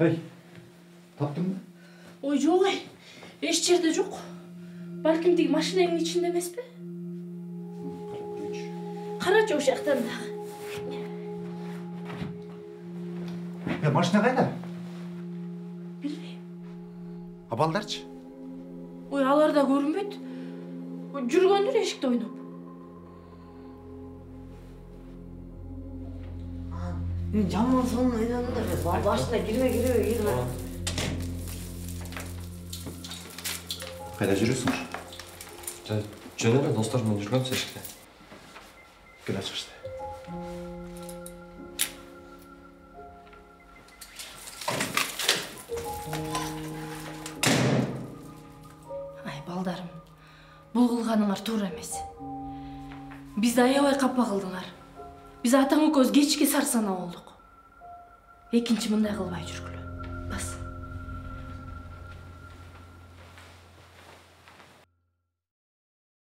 Эй, таптың ба? Ой, жоқ ай. Еш жерде жоқ. Балким тиги машинанын ичинде эмеспи? Карачы ошол жактан дагы. Машина қайда? Билбейм. А балдарчы? Ой, алар да көрүнбөйт. Жүргөндүр эшикте ойноп. Жаман сонун ойнадыңдар. Башына кирме. Қайда жүресің? Жөн эле достор менен жүргөнбүз эшикте. Кел ачкычты. Ай, балдарым. Бул кылганыңар туура эмес. Бизди аябай капа кылдыңар. Биз атаң экөөбүз кечке сарсана болдук. Экинчи мындай кылбай жүргүлө.